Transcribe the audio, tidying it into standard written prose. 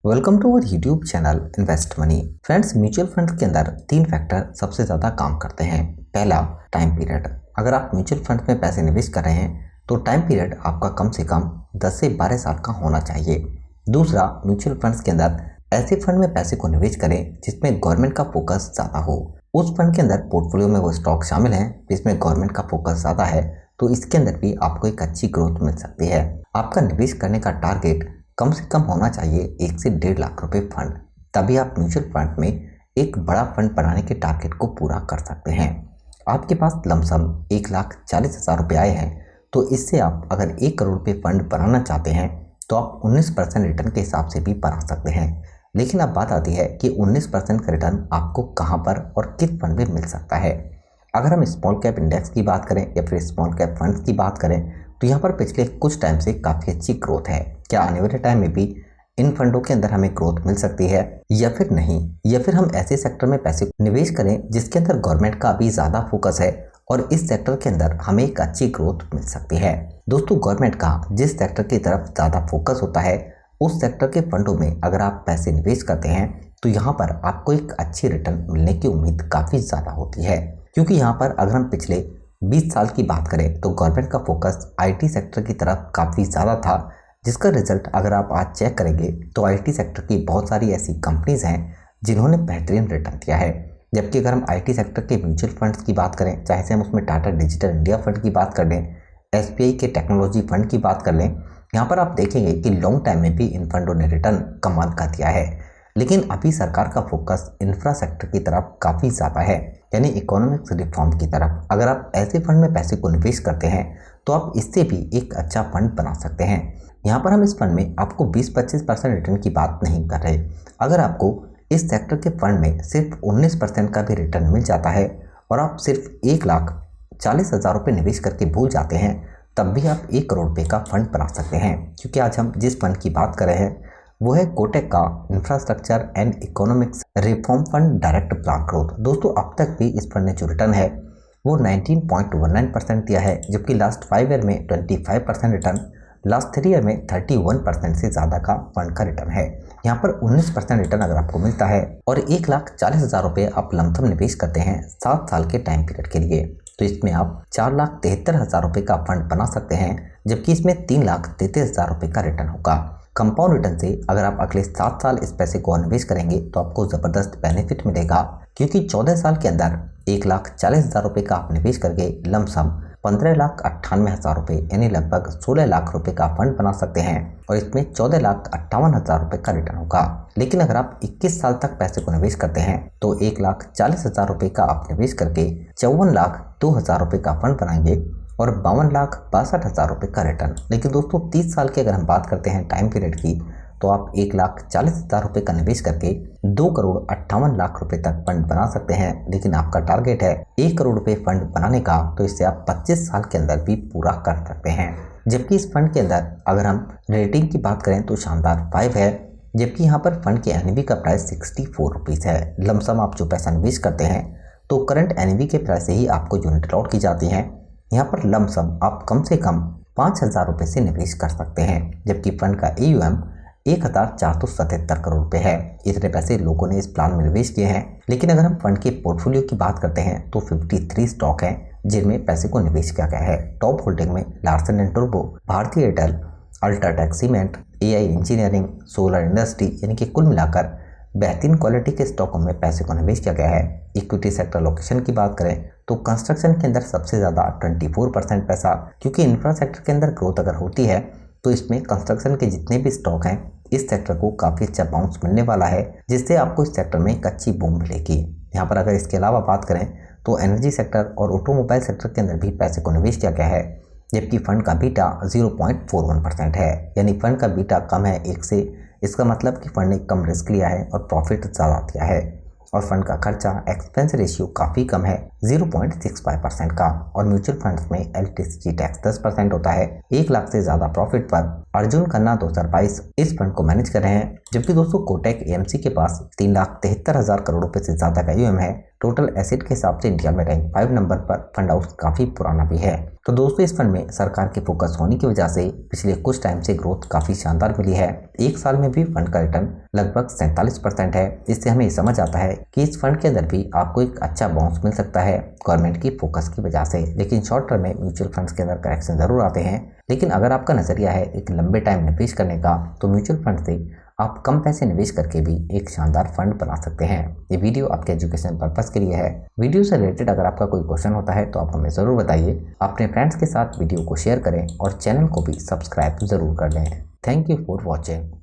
Welcome to our YouTube channel invest money. Friends, mutual fund के अंदर तीन factor सबसे ज़्यादा काम करते हैं। पहला, टाइम पीरियड। अगर आप म्यूचुअल फंड में पैसे निवेश कर रहे हैं तो टाइम पीरियड आपका कम से कम 10 से 12 साल का होना चाहिए। दूसरा, म्यूचुअल फंड्स के अंदर ऐसे फंड में पैसे को निवेश करें जिसमें गवर्नमेंट का फोकस ज़्यादा हो। उस फंड के अंदर पोर्टफोलियो में वो स्टॉक शामिल हैं जिसमें गवर्नमेंट का फोकस ज़्यादा है, तो इसके अंदर भी आपको एक अच्छी ग्रोथ मिल सकती है। आपका निवेश करने का टारगेट कम से कम होना चाहिए 1 से 1.5 लाख रुपए फंड, तभी आप म्यूचुअल फंड में एक बड़ा फंड बनाने के टारगेट को पूरा कर सकते हैं। आपके पास लमसम 1,40,000 रुपये आए हैं, तो इससे आप अगर 1 करोड़ रुपये फंड बनाना चाहते हैं तो आप 19% रिटर्न के हिसाब से भी बना सकते हैं। लेकिन अब बात आती है कि 19% का रिटर्न आपको कहाँ पर और किस फंड में मिल सकता है। अगर हम स्मॉल कैप इंडेक्स की बात करें या फिर स्मॉल कैप फंड्स की बात करें तो यहाँ पर पिछले कुछ टाइम से काफ़ी अच्छी ग्रोथ है। क्या आने वाले टाइम में भी इन फंडों के अंदर हमें ग्रोथ मिल सकती है या फिर नहीं, या फिर हम ऐसे सेक्टर में पैसे निवेश करें जिसके अंदर गवर्नमेंट का भी ज़्यादा फोकस है और इस सेक्टर के अंदर हमें एक अच्छी ग्रोथ मिल सकती है। दोस्तों, गवर्नमेंट का जिस सेक्टर की तरफ ज़्यादा फोकस होता है उस सेक्टर के फंडों में अगर आप पैसे निवेश करते हैं तो यहाँ पर आपको एक अच्छी रिटर्न मिलने की उम्मीद काफ़ी ज़्यादा होती है, क्योंकि यहाँ पर अगर हम पिछले 20 साल की बात करें तो गवर्नमेंट का फोकस आईटी सेक्टर की तरफ काफ़ी ज़्यादा था, जिसका रिजल्ट अगर आप आज चेक करेंगे तो आईटी सेक्टर की बहुत सारी ऐसी कंपनीज हैं जिन्होंने बेहतरीन रिटर्न दिया है। जबकि अगर हम आईटी सेक्टर के म्यूचुअल फंड्स की बात करें, चाहे से हम उसमें टाटा डिजिटल इंडिया फंड की बात कर लें, एसबीआई के टेक्नोलॉजी फंड की बात कर लें, यहाँ पर आप देखेंगे कि लॉन्ग टाइम में भी इन फंडों ने रिटर्न कमाल का दिया है। लेकिन अभी सरकार का फोकस इंफ्रा सेक्टर की तरफ काफ़ी ज़्यादा है, यानी इकोनॉमिक्स रिफॉर्म की तरफ। अगर आप ऐसे फंड में पैसे को निवेश करते हैं तो आप इससे भी एक अच्छा फंड बना सकते हैं। यहाँ पर हम इस फंड में आपको 20-25% रिटर्न की बात नहीं कर रहे। अगर आपको इस सेक्टर के फंड में सिर्फ 19% का भी रिटर्न मिल जाता है और आप सिर्फ 1,40,000 रुपये निवेश करके भूल जाते हैं, तब भी आप 1 करोड़ रुपये का फंड बना सकते हैं। क्योंकि आज हम जिस फंड की बात कर रहे हैं वो है कोटक का infrastructure and economics reform fund direct plan growth. दोस्तों, अब तक भी इस फंड ने जो रिटर्न है वो 19.19% दिया है, जबकि लास्ट 5 ईयर में 25% रिटर्न, लास्ट 3 ईयर में 31% से ज़्यादा का फंड का रिटर्न है। यहाँ पर 19% रिटर्न अगर आपको मिलता है और 1,40,000 रुपये आप लमसम निवेश करते हैं 7 साल के टाइम पीरियड के लिए, तो इसमें आप 4,73,000 रुपये का फंड बना सकते हैं, जबकि इसमें 3,33,000 रुपये का रिटर्न होगा। कंपाउंड रिटर्न से अगर आप अगले 7 साल इस पैसे को निवेश करेंगे तो आपको ज़बरदस्त बेनिफिट मिलेगा, क्योंकि 14 साल के अंदर 1,40,000 रुपये का आप निवेश करके लमसम 15,98,000 रुपये यानी लगभग 16 लाख रुपए का फंड बना सकते हैं और इसमें 14,58,000 रुपये का रिटर्न होगा। लेकिन अगर आप 21 साल तक पैसे को निवेश करते हैं तो 1,40,000 रुपये का आप निवेश करके 54,02,000 रुपये का फंड बनाएंगे और 52,62,000 रुपये का रिटर्न। लेकिन दोस्तों, 30 साल की अगर हम बात करते हैं टाइम पीरियड की, तो आप 1,40,000 रुपये का निवेश करके 2,58,00,000 रुपये तक फंड बना सकते हैं। लेकिन आपका टारगेट है 1 करोड़ रुपये फंड बनाने का, तो इससे आप 25 साल के अंदर भी पूरा कर सकते हैं। जबकि इस फंड के अंदर अगर हम रेटिंग की बात करें तो शानदार 5 है, जबकि यहाँ पर फंड के एनएवी का प्राइस 64 रुपीज़ है। लमसम आप जो पैसा निवेश करते हैं तो करंट एनएवी के प्राइस से ही आपको यूनिट अलॉट की जाती है। यहाँ पर लमसम आप कम से कम 5,000 रुपये से निवेश कर सकते हैं, जबकि फंड का AUM 1,477 करोड़ रुपये है। इतने पैसे लोगों ने इस प्लान में निवेश किए हैं। लेकिन अगर हम फंड के पोर्टफोलियो की बात करते हैं तो 53 स्टॉक हैं जिनमें पैसे को निवेश किया गया है। टॉप होल्डिंग में लार्सन एंड टुब्रो, भारतीय Airtel, UltraTech cement, AI engineering, solar industry, यानी कि कुल मिलाकर बेहतरीन क्वालिटी के स्टॉकों में पैसे को निवेश किया गया है। इक्विटी सेक्टर लोकेशन की बात करें तो कंस्ट्रक्शन के अंदर सबसे ज़्यादा 24% पैसा, क्योंकि इंफ्रा सेक्टर के अंदर ग्रोथ अगर होती है तो इसमें कंस्ट्रक्शन के जितने भी स्टॉक हैं इस सेक्टर को काफ़ी अच्छा बाउंस मिलने वाला है, जिससे आपको इस सेक्टर में एक अच्छी बूम मिलेगी। यहाँ पर अगर इसके अलावा बात करें तो एनर्जी सेक्टर और ऑटोमोबाइल सेक्टर के अंदर भी पैसे को निवेश किया गया है, जबकि फंड का बीटा 0.41% है, यानी फंड का बीटा कम है 1 से। इसका मतलब कि फंड ने कम रिस्क लिया है और प्रॉफिट ज़्यादा दिया है। और फंड का खर्चा एक्सपेंस रेशियो काफ़ी कम है 0.65% का। और म्यूचुअल फंड्स में एलटीसी टैक्स 10% होता है। 1 लाख से ज़्यादा प्रॉफिट पर। अर्जुन खन्ना 2022 इस फंड को मैनेज कर रहे हैं जबकि दोस्तों कोटक एएमसी के पास 3,73,000 करोड़ रुपए से ज्यादा का यूएम है। टोटल एसेट के हिसाब से इंडिया में रैंक 5 नंबर पर फंड हाउस काफी पुराना भी है। तो दोस्तों इस फंड में सरकार के फोकस होने की वजह से पिछले कुछ टाइम से ग्रोथ काफी शानदार मिली है। एक साल में भी फंड का रिटर्न लगभग 47% है। इससे हमें समझ आता है कि इस फंड के अंदर भी आपको एक अच्छा बाउंस मिल सकता है गवर्नमेंट की फोकस की वजह से। लेकिन शॉर्ट टर्म में म्यूचुअल फंड्स के अंदर करेक्शन जरूर आते हैं। लेकिन अगर आपका नजरिया है एक लंबे टाइम निवेश करने का, तो म्यूचुअल फंड से आप कम पैसे निवेश करके भी एक शानदार फंड बना सकते हैं। ये वीडियो आपके एजुकेशन पर्पस के लिए है। वीडियो से रिलेटेड अगर आपका कोई क्वेश्चन होता है तो आप हमें ज़रूर बताइए। अपने फ्रेंड्स के साथ वीडियो को शेयर करें और चैनल को भी सब्सक्राइब जरूर कर लें। Thank you for watching.